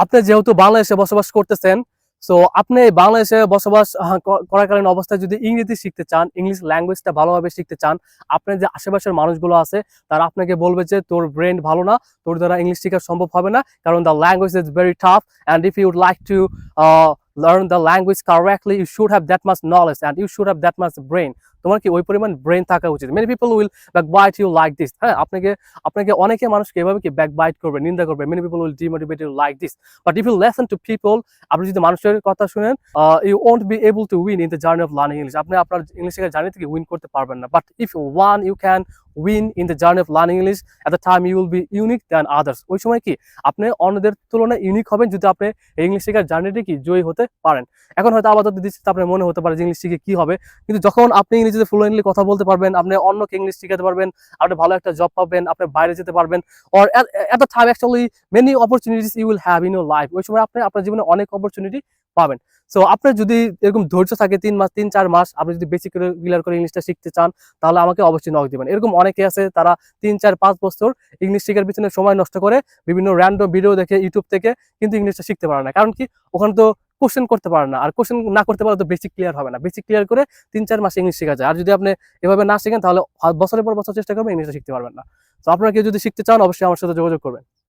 আপনি যেহেতু বাংলাদেশে বসবাস করতেছেন, সো আপনি এই বাংলাদেশে বসবাস করাকালীন অবস্থায় যদি ইংরেজি শিখতে চান, ইংলিশ ল্যাঙ্গুয়েজটা ভালোভাবে শিখতে চান, আপনার যে আশেপাশের মানুষগুলো আছে তারা আপনাকে বলবে যে তোর ব্রেন ভালো না, তোর দ্বারা ইংলিশ শেখা সম্ভব হবে না, কারণ the language is very tough and if you would like to learn the language correctly, you should have that much knowledge and you should have that much brain. তোমার কি ওই পরিমাণ ব্রেন থাকা উচিত। Many people will backbite you like this. হ্যাঁ, আপনাকে আপনাকে অনেকে মানুষকে এভাবে কি ব্যাকবাইট করবে, নিন্দা করবে। Many people will demotivate you like this. But if you listen to people, আপনি যদি মানুষের কথা শুনেন, you won't be able to win in the journey of learning English. আপনি আপনার ইংলিশ শেখার জার্নি থেকে উইন করতে পারবেন না। But if one you can win in the journey of learning English, at the time you will be unique than others. ওই সময় কি আপনি অন্যদের তুলনায় ইউনিক হবেন যদি আপনি এই ইংলিশ শেখার জার্নিটি কি জয়ী হতে পারেন। এখন হয়তো আপাতত দৃষ্টিতে আপনার মনে হতে পারে যে ইংলিশ শিখে কি হবে, কিন্তু যখন আপনি ইংরেজিতে ফ্লুয়েন্টলি কথা বলতে পারবেন, আপনি অন্যকে ইংলিশ শিখাতে পারবেন, আপনি ভালো একটা জব পাবেন, আপনি বাইরে যেতে পারবেন, or at the time actually many opportunities you will have in your life. ওই সময় আপনি আপনার জীবনে অনেক অপরচুনিটি পাবেন। সো আপনার যদি এরকম ধৈর্য থাকে 3 মাস 3-4 মাস আপনি যদি বেসিক ক্লিয়ার করে ইংলিশটা শিখতে চান, তাহলে আমাকে অবশ্যই নক দিবেন। এরকম অনেকে আছে তারা 3-4-5 বছর ইংলিশ শেখার পিছনে সময় নষ্ট করে বিভিন্ন র্যান্ডম ভিডিও দেখে ইউটিউব থেকে, কিন্তু ইংলিশটা শিখতে পারে না। কারণ কি, ওখানে তো কোশ্চেন করতে পারে না, আর কোশ্চেন না করতে পারলে তো বেসিক ক্লিয়ার হবে না। বেসিক ক্লিয়ার করে 3-4 মাসে ইংলিশ শেখা যায়। আর যদি আপনি এভাবে না শেখেন তাহলে বছরের পর বছর চেষ্টা করবেন, ইংলিশটা শিখতে পারবেন না। তো আপনারা কেউ যদি শিখতে চান অবশ্যই আমার সাথে যোগাযোগ করবেন।